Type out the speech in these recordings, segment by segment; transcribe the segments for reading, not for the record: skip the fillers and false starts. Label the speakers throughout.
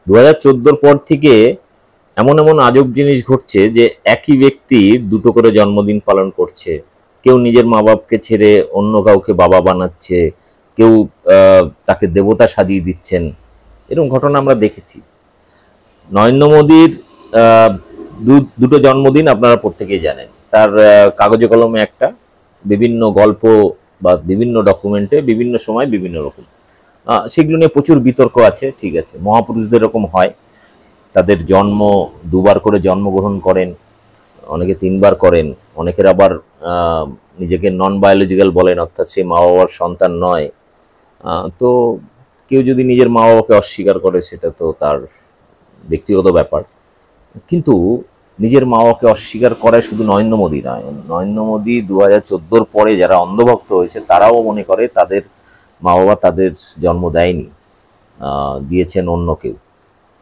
Speaker 1: 2014 পর থেকে এমন এমন আজব জিনিস ঘটছে যে একই ব্যক্তি দুটো করে জন্মদিন পালন করছে। কেউ নিজের মা বাপকে ছেড়ে অন্য কাউকে বাবা বানাচ্ছে, কেউ তাকে দেবতা সাজিয়ে দিচ্ছেন। এরকম ঘটনা আমরা দেখেছি। নরেন্দ্র মোদীর দুটো জন্মদিন আপনারা প্রত্যেকেই জানেন। তার কাগজে কলমে একটা, বিভিন্ন গল্প বা বিভিন্ন ডকুমেন্টে বিভিন্ন সময় বিভিন্ন রকম, সেগুলো নিয়ে প্রচুর বিতর্ক আছে। ঠিক আছে, মহাপুরুষদের এরকম হয়, তাদের জন্ম দুবার করে জন্মগ্রহণ করেন, অনেকে 3বার করেন, অনেকের আবার নিজেকে নন বায়োলজিক্যাল বলেন, অর্থাৎ সে মা বাবার সন্তান নয়। তো কেউ যদি নিজের মা বাবাকে অস্বীকার করে সেটা তো তার ব্যক্তিগত ব্যাপার। কিন্তু নিজের মা বাবাকে অস্বীকার করায় শুধু নরেন্দ্র মোদী নয়, নরেন্দ্র মোদী 2014 পরে যারা অন্ধভক্ত হয়েছে তারাও মনে করে তাদের মা বাবা তাদের জন্ম দেয়নি, দিয়েছেন অন্য কেউ।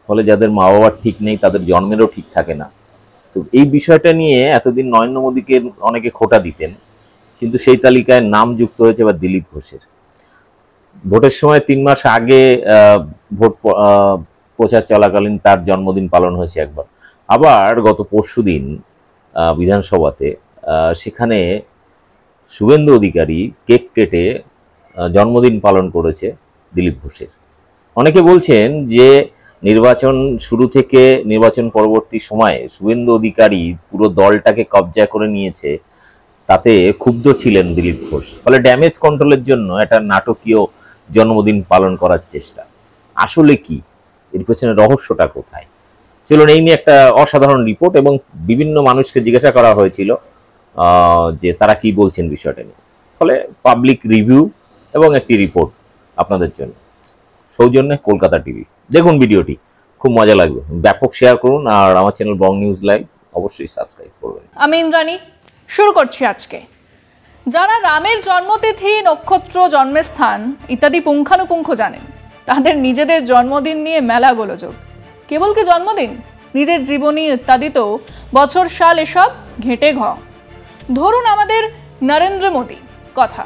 Speaker 1: ফলে যাদের মা বাবার ঠিক নেই তাদের জন্মেরও ঠিক থাকে না। তো এই বিষয়টা নিয়ে এতদিন নরেন্দ্র মোদীকে অনেকে খোঁটা দিতেন, কিন্তু সেই তালিকায় নাম যুক্ত হয়েছে এবার দিলীপ ঘোষের। ভোটের সময় 3 মাস আগে ভোট প্রচার চলাকালীন তার জন্মদিন পালন হয়েছে একবার। আবার গত পরশুদিন বিধানসভাতে সেখানে শুভেন্দু অধিকারী কেক কেটে জন্মদিন পালন করেছে দিলীপ ঘোষের। অনেকে বলছেন যে নির্বাচন শুরু থেকে নির্বাচন পরবর্তী সময়ে শুভেন্দু অধিকারী পুরো দলটাকে কবজা করে নিয়েছে, তাতে ক্ষুব্ধ ছিলেন দিলীপ ঘোষ। ফলে ড্যামেজ কন্ট্রোলের জন্য একটা নাটকীয় জন্মদিন পালন করার চেষ্টা। আসলে কি, এর পেছনে রহস্যটা কোথায়? চলুন এই নিয়ে একটা অসাধারণ রিপোর্ট, এবং বিভিন্ন মানুষকে জিজ্ঞাসা করা হয়েছিল যে তারা কি বলছেন বিষয়টা নিয়ে। ফলে পাবলিক রিভিউ এবং একটি রিপোর্ট আপনাদের জন্য, সৌজন্যে কলকাতা টিভি। দেখুন ভিডিওটি, খুব মজা লাগবে। ব্যাপক শেয়ার করুন, আর আমার চ্যানেল বং নিউজ লাইভ অবশ্যই সাবস্ক্রাইব করবেন।
Speaker 2: আমি ইন্দ্রাণী, শুরু করছি আজকে। যারা রামের জন্মতিথি, নক্ষত্র, জন্মস্থান ইত্যাদি পুঙ্খানুপুঙ্খ জানেন, তাদের নিজেদের জন্মদিন নিয়ে মেলা গোলযোগ। কেবল কি জন্মদিন, নিজের জীবনী ইত্যাদিতেও বছর সাল এসব ঘেঁটে ধরুন আমাদের নরেন্দ্র মোদী কথা,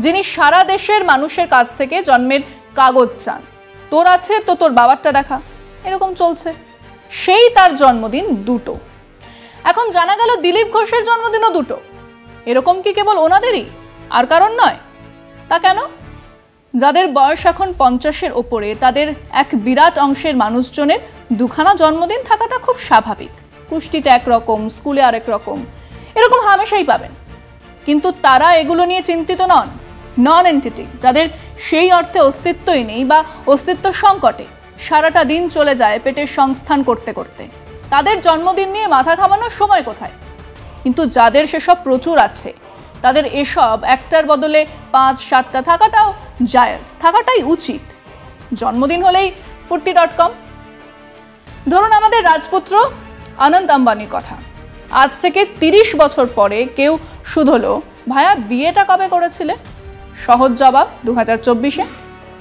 Speaker 2: যিনি সারা দেশের মানুষের কাছ থেকে জন্মের কাগজ চান। তোর আছে তো তোর বাবারটা দেখা, এরকম চলছে। সেই তার জন্মদিন দুটো। এখন জানা গেল দিলীপ ঘোষের জন্মদিনও দুটো। এরকম কি কেবল ওনাদেরই, আর কারণ নয়? তা কেন? যাদের বয়স এখন 50-এর ওপরে, তাদের এক বিরাট অংশের মানুষজনের দুখানা জন্মদিন থাকাটা খুব স্বাভাবিক। পুষ্টিতে একরকম, স্কুলে আরেক রকম, এরকম হামেশাই পাবেন। কিন্তু তারা এগুলো নিয়ে চিন্তিত নন এন্টিটি, যাদের সেই অর্থে অস্তিত্বই নেই বা অস্তিত্ব সংকটে সারাটা দিন চলে যায় পেটের সংস্থান করতে করতে। তাদের জন্মদিন নিয়ে মাথা ঘামানোর সময় কোথায়? কিন্তু যাদের সেসব প্রচুর আছে, তাদের এসব একটার বদলে 5-7টা থাকাটাও জায়েজ, থাকাটাই উচিত। জন্মদিন হলেই ফুর্তি.com। ধরুন আমাদের রাজপুত্র আনন্দ আম্বানির কথা। আজ থেকে 30 বছর পরে কেউ শুধলো, ভাইয়া বিয়েটা কবে করেছিলে? সহজ জবাব, 2024-এ।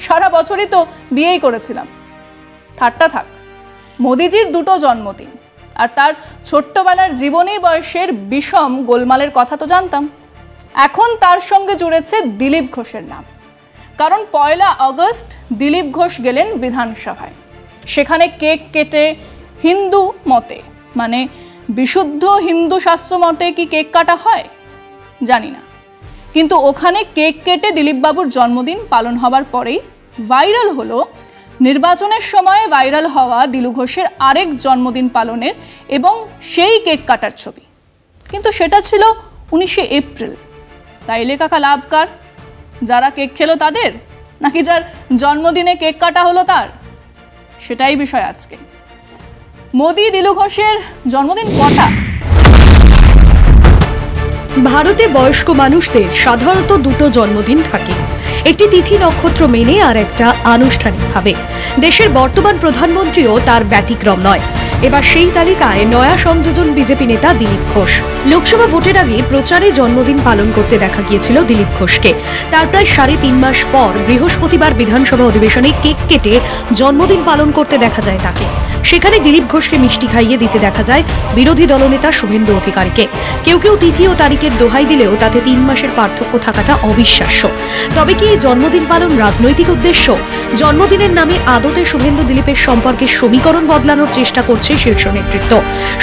Speaker 2: সারা বছরই তো বিয়েই করেছিলাম। ঠাট্টা থাক, মোদিজির দুটো জন্মদিন, আর তার ছোট্টবেলার জীবনীর বয়সের বিষম গোলমালের কথা তো জানতাম। এখন তার সঙ্গে জুড়েছে দিলীপ ঘোষের নাম, কারণ 1 আগস্ট দিলীপ ঘোষ গেলেন বিধানসভায়। সেখানে কেক কেটে হিন্দু মতে, মানে বিশুদ্ধ হিন্দু শাস্ত্র মতে কি কেক কাটা হয় জানি না, কিন্তু ওখানে কেক কেটে দিলীপবাবুর জন্মদিন পালন হবার পরেই ভাইরাল হলো নির্বাচনের সময় ভাইরাল হওয়া দিলু ঘোষের আরেক জন্মদিন পালনের এবং সেই কেক কাটার ছবি। কিন্তু সেটা ছিল 19শে এপ্রিল। তাইলে কাকা লাভ কার? যারা কেক খেলো তাদের, নাকি যার জন্মদিনে কেক কাটা হলো তার? সেটাই বিষয় আজকে। মোদি দিলু ঘোষের জন্মদিন কটা?
Speaker 3: ভারতে বয়স্ক মানুষদের সাধারণত দুটো জন্মদিন থাকে, একটি তিথি নক্ষত্র মেনে আর একটা আনুষ্ঠানিকভাবে। দেশের বর্তমান প্রধানমন্ত্রীও তার ব্যতিক্রম নয়। এবার সেই তালিকায় নয়া সংযোজন বিজেপি নেতা দিলীপ ঘোষ। লোকসভা ভোটের আগে প্রচারে জন্মদিন পালন করতে দেখা গিয়েছিল দিলীপ ঘোষকে। তার প্রায় 3.5 মাস পর বৃহস্পতিবার বিধানসভা অধিবেশনে কেক কেটে জন্মদিন পালন করতে দেখা যায় তাকে। সেখানে দিলীপ ঘোষকে মিষ্টি খাইয়ে দিতে দেখা যায় বিরোধী দলনেতা শুভেন্দু অধিকারীকে। কেউ কেউ তিথি ও তারিখের দোহাই দিলেও তাতে 3 মাসের পার্থক্য থাকাটা অবিশ্বাস্য। তবে কি এই জন্মদিন পালন রাজনৈতিক উদ্দেশ্য? জন্মদিনের নামে আদতে শুভেন্দু দিলীপের সম্পর্কের সমীকরণ বদলানোর চেষ্টা করছে শীর্ষ নেতৃত্ব।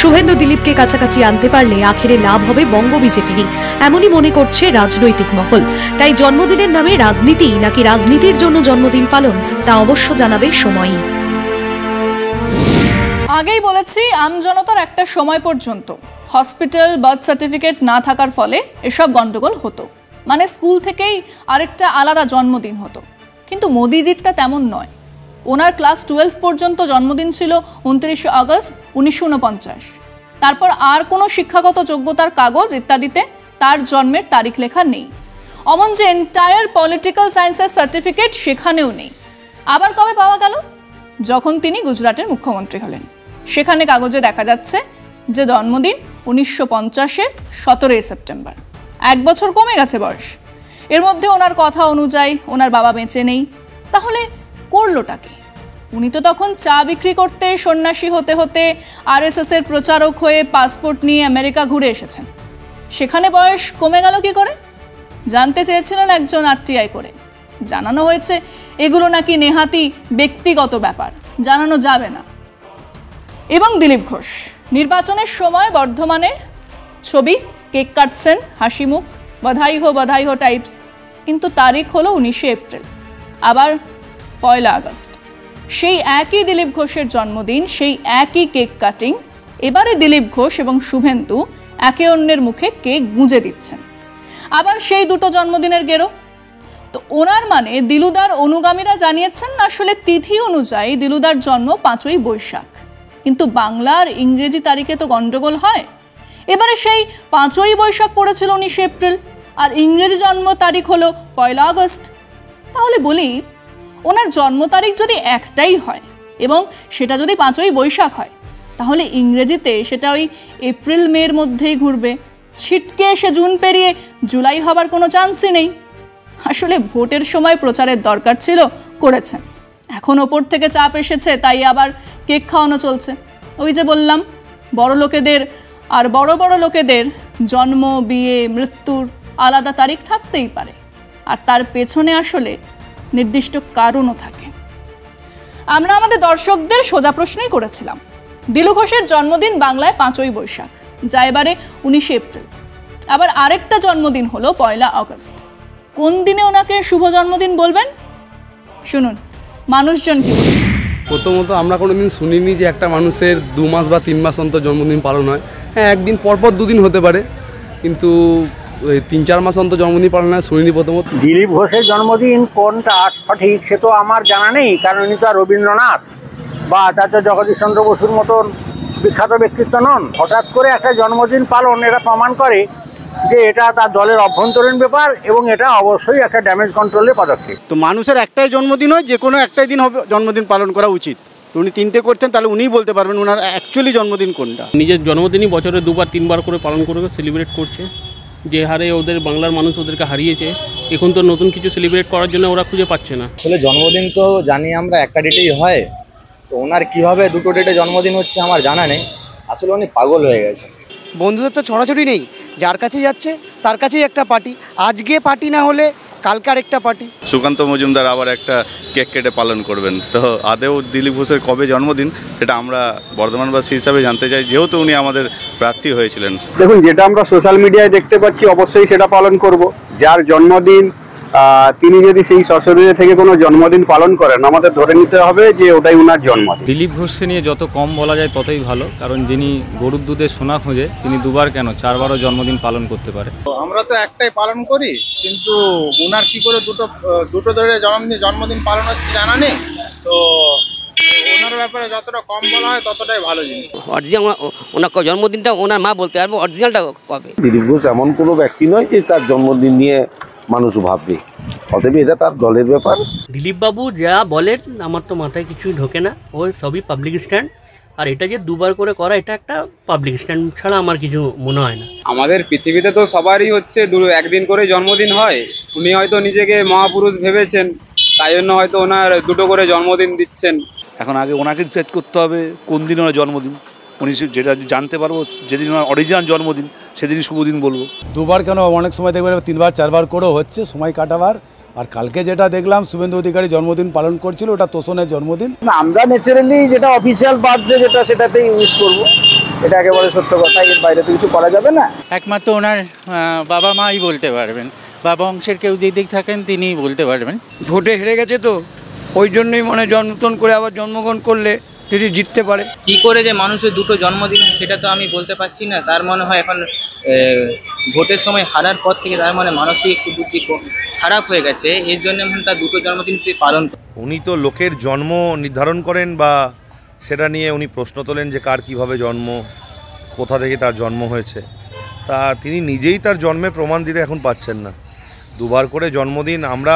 Speaker 3: শুভেন্দু দিলীপকে কাছাকাছি আনতে পারলে আখেরে লাভ হবে বঙ্গ বিজেপিরই, এমনই মনে করছে রাজনৈতিক মহল। তাই জন্মদিনের নামে রাজনীতি নাকি রাজনীতির জন্য জন্মদিন পালন, তা অবশ্য জানাবে সময়ই।
Speaker 2: আগেই বলেছি, আমজনতার একটা সময় পর্যন্ত হসপিটাল বার্থ সার্টিফিকেট না থাকার ফলে এসব গন্ডগোল হতো, মানে স্কুল থেকেই আরেকটা আলাদা জন্মদিন হতো। কিন্তু মোদিজিরটা তেমন নয়। ওনার ক্লাস 12 পর্যন্ত জন্মদিন ছিল 29 আগস্ট 1949। তারপর আর কোনো শিক্ষাগত যোগ্যতার কাগজ ইত্যাদিতে তার জন্মের তারিখ লেখা নেই। অমন যে এন্টায়ার পলিটিক্যাল সায়েন্সের সার্টিফিকেট সেখানেও নেই। আবার কবে পাওয়া গেল? যখন তিনি গুজরাটের মুখ্যমন্ত্রী হলেন। সেখানে কাগজে দেখা যাচ্ছে যে জন্মদিন 1950-এর 17 সেপ্টেম্বর। 1 বছর কমে গেছে বয়স। এর মধ্যে ওনার কথা অনুযায়ী ওনার বাবা বেঁচে নেই। তাহলে করলোটাকে? উনি তো তখন চা বিক্রি করতে, সন্ন্যাসী হতে হতে RSS এর প্রচারক হয়ে পাসপোর্ট নিয়ে আমেরিকা ঘুরে এসেছেন। সেখানে বয়স কমে গেল কি করে? জানতে চেয়েছিলেন একজন RTI করে। জানানো হয়েছে এগুলো নাকি নেহাতি ব্যক্তিগত ব্যাপার, জানানো যাবে না। এবং দিলীপ ঘোষ নির্বাচনের সময় বর্ধমানের ছবি, কেক কাটছেন, হাসি মুখ, বধাই হো টাইপস। কিন্তু তারিখ হলো 19 এপ্রিল, আবার 1 আগস্ট। সেই একই দিলীপ ঘোষের জন্মদিন, সেই একই কেক কাটিং। এবারে দিলীপ ঘোষ এবং শুভেন্দু একে অন্যের মুখে কেক গুঁজে দিচ্ছেন। আবার সেই দুটো জন্মদিনের গেরো। তো ওনার মানে দিলুদার অনুগামীরা জানিয়েছেন আসলে তিথি অনুযায়ী দিলুদার জন্ম 5ই বৈশাখ, কিন্তু বাংলার ইংরেজি তারিখে তো গন্ডগোল হয়। এবারে সেই 5ই বৈশাখ পড়েছিল 19 এপ্রিল, আর ইংরেজি জন্ম তারিখ হলো 1 আগস্ট। তাহলে বলি, ওনার জন্ম তারিখ যদি একটাই হয় এবং সেটা যদি 5ই বৈশাখ হয়, তাহলে ইংরেজিতে সেটা ওই এপ্রিল মের মধ্যেই ঘুরবে। ছিটকে এসে জুন পেরিয়ে জুলাই হবার কোনো চান্সই নেই। আসলে ভোটের সময় প্রচারের দরকার ছিল, করেছেন। এখন ওপর থেকে চাপ এসেছে, তাই আবার কেক খাওয়ানো চলছে। ওই যে বললাম, বড় লোকেদের আর বড় বড় লোকেদের জন্ম, বিয়ে, মৃত্যুর আলাদা তারিখ থাকতেই পারে, আর তার পেছনে আসলে নির্দিষ্ট কারণও থাকে। আমরা আমাদের দর্শকদের সোজা প্রশ্নই করেছিলাম, দিলু ঘোষের জন্মদিন বাংলায় 5ই বৈশাখ, যা এবারে 19 এপ্রিল। আবার আরেকটা জন্মদিন হলো 1 আগস্ট। কোন দিনে ওনাকে শুভ জন্মদিন বলবেন? শুনুন মানুষজন কি বলছে।
Speaker 4: প্রথমত আমরা কোনোদিন শুনিনি যে একটা মানুষের 2 মাস বা 3 মাস অন্তর জন্মদিন পালন হয়। হ্যাঁ, একদিন পরপর 2 দিন হতে পারে, কিন্তু 3-4 মাস অন্তর জন্মদিন পালন হয় শুনিনি প্রথমত।
Speaker 5: দিলীপ ঘোষের জন্মদিন কোনটা সঠিক সে তো আমার জানা নেই, কারণ উনি তো আর রবীন্দ্রনাথ বা আচার্য জগদীশ চন্দ্র বসুর মতন বিখ্যাত ব্যক্তিত্ব নন। হঠাৎ করে একটা জন্মদিন পালন, এটা প্রমাণ করে যে এটা তার দলের অভ্যন্তরীণ ব্যাপার এবং এটা অবশ্যই একটা ড্যামেজ কন্ট্রোলের পদক্ষেপ।
Speaker 6: তো মানুষের একটাই জন্মদিন হয়, যে কোনো একটাই দিন হবে জন্মদিন পালন করা উচিত। তো উনি 3টে করছেন, তাহলে উনিই বলতে পারবেন ওনার অ্যাকচুয়ালি জন্মদিন কোনটা।
Speaker 7: নিজের জন্মদিনই বছরে 2-3 করে পালন করে সেলিব্রেট করছে। যে হারে ওদের বাংলার মানুষ ওদেরকে হারিয়েছে, এখন তো নতুন কিছু সেলিব্রেট করার জন্য ওরা খুঁজে পাচ্ছে না।
Speaker 8: আসলে জন্মদিন তো জানি আমরা একটা ডেটেই হয়, তো ওনার কিভাবে 2টো ডেটে জন্মদিন হচ্ছে আমার জানা নেই। আসলে উনি পাগল হয়ে গেছে।
Speaker 6: বন্ধুদের তো ছড়াছড়ি নেই, যার কাছে যাচ্ছে তার কাছেই একটা পার্টি। আজকে পার্টি না হলে কালকে আরেকটা পার্টি।
Speaker 9: সুকান্ত মজুমদার আবার একটা কেক কেটে পালন করবেন, তো আদেও দিলীপ ঘোষের কবে জন্মদিন সেটা আমরা বর্ধমানবাসী হিসাবে জানতে চাই, যেহেতু উনি আমাদের প্রার্থী হয়েছিলেন।
Speaker 10: দেখুন, যেটা আমরা সোশ্যাল মিডিয়ায় দেখতে পাচ্ছি অবশ্যই সেটা পালন করব। যার জন্মদিন তিনি যদি সেই সশরীরে থেকে কোনো জন্মদিন পালন করেন, আমাদের ধরে নিতে হবে যে ওটাই ওনার জন্মদিন।
Speaker 11: দিলীপ ঘোষকে নিয়ে যত কম বলা যায় ততই ভালো, কারণ যিনি গরুর দুধে সোনা খোঁজে তিনি 2বার কেন 4বারও জন্মদিন পালন করতে পারে।
Speaker 12: আমরা তো একটাই পালন করি, কিন্তু ওনার কি করে দুটো ধরে জন্মদিন পালন হচ্ছে জানা নেই। তো ওনার ব্যাপারে যতটা কম বলা হয় ততটাই ভালো জিনিস।
Speaker 13: অরিজিনাল ওনার জন্মদিনটা ওনার মা বলতে পারবে, অরিজিনালটা কবে।
Speaker 14: দিলীপ ঘোষ এমন কোনো ব্যক্তি নয় যে তার জন্মদিন নিয়ে মানুষ ভাববে, অতএব এটা তার দলের ব্যাপার।
Speaker 15: দিলীপ বাবু যা বলেন আমার তো মাথায় কিছুই ঢোকে না, ওর সবই পাবলিক স্ট্যান্ড। আর এটা যে দুবার করে করা, এটা একটা পাবলিক স্ট্যান্ড ছাড়া আমার কিছু মনে হয় না।
Speaker 16: আমাদের পৃথিবীতে তো সবারই হচ্ছে একদিন করে জন্মদিন হয়। উনি হয়তো নিজেকে মহাপুরুষ ভেবেছেন, তাই জন্য হয়তো ওনার দুটো করে জন্মদিন দিচ্ছেন।
Speaker 17: এখন আগে ওনাকে রিসার্চ করতে হবে কোন দিন ওনার জন্মদিন, উনি যেটা জানতে পারবো যেদিন ওনার অরিজিনাল জন্মদিন সেদিনই শুভ দিন বলবো।
Speaker 18: দুবার কেন, অনেক সময় দেখবেন 3বার 4বার করেও হচ্ছে সময় কাটাবার। আর কালকে যেটা দেখলাম শুভেন্দু অধিকারী জন্মদিন পালন করছিল, ওটা তোষণের জন্মদিন।
Speaker 19: আমরা ন্যাচারালি যেটা অফিসিয়াল বার্থডে যেটা সেটাতেই ইউজ করব, এটা একেবারে সত্য কথা, এর বাইরে তো কিছু করা যাবে না।
Speaker 20: একমাত্র ওনার বাবা মাই বলতে পারবেন, বাবা অংশের কেউ যেদিক থাকেন তিনিই বলতে পারবেন।
Speaker 21: ভোটে হেরে গেছে তো ওই জন্যই মনে জন্মগ্রহণ করে আবার জন্মগ্রহণ করলে যদি জিততে পারে।
Speaker 22: কি করে যে মানুষের দুটো জন্মদিন সেটা তো আমি বলতে পারছি না। তার মনে হয় এখন ভোটের সময় হারার পর থেকে তার মানে মানসিক বুদ্ধি খারাপ হয়ে গেছে, এর জন্য তার দুটো জন্মদিন সে পালন।
Speaker 23: উনি তো লোকের জন্ম নির্ধারণ করেন বা সেটা নিয়ে উনি প্রশ্ন তোলেন যে কার কিভাবে জন্ম, কোথা থেকে তার জন্ম হয়েছে। তা তিনি নিজেই তার জন্মের প্রমাণ দিতে এখন পাচ্ছেন না। দুবার করে জন্মদিন আমরা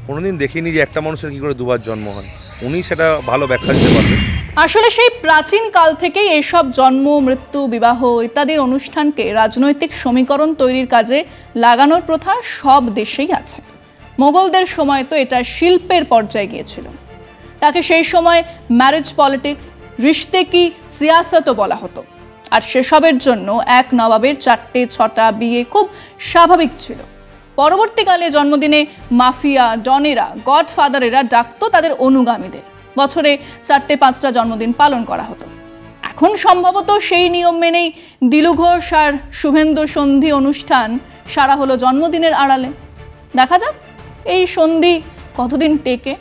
Speaker 23: কোনোদিন দেখিনি যে একটা মানুষের কী করে দুবার জন্ম হয়। উনি সেটা ভালো ব্যাখ্যা দিতে পারবেন।
Speaker 2: আসলে সেই প্রাচীন কাল থেকেই এসব জন্ম, মৃত্যু, বিবাহ ইত্যাদির অনুষ্ঠানকে রাজনৈতিক সমীকরণ তৈরির কাজে লাগানোর প্রথা সব দেশেই আছে। মোগলদের সময় তো এটা শিল্পের পর্যায়ে গিয়েছিল। তাকে সেই সময় ম্যারেজ পলিটিক্স, রিশতে কি সিয়াসতও বলা হতো। আর সেসবের জন্য এক নবাবের 4-6টা বিয়ে খুব স্বাভাবিক ছিল। পরবর্তীকালে জন্মদিনে মাফিয়া, ডনেরা, গডফাদারেরা ডাকতো তাদের অনুগামীদের। বছরে 4-5টা জন্মদিন পালন করা হতো। এখন সম্ভবত সেই নিয়ম মেনেই দিলু ঘোষ আর শুভেন্দু সন্ধি অনুষ্ঠান সারা হলো জন্মদিনের আড়ালে। দেখা যাক এই সন্ধি কতদিন টেকে।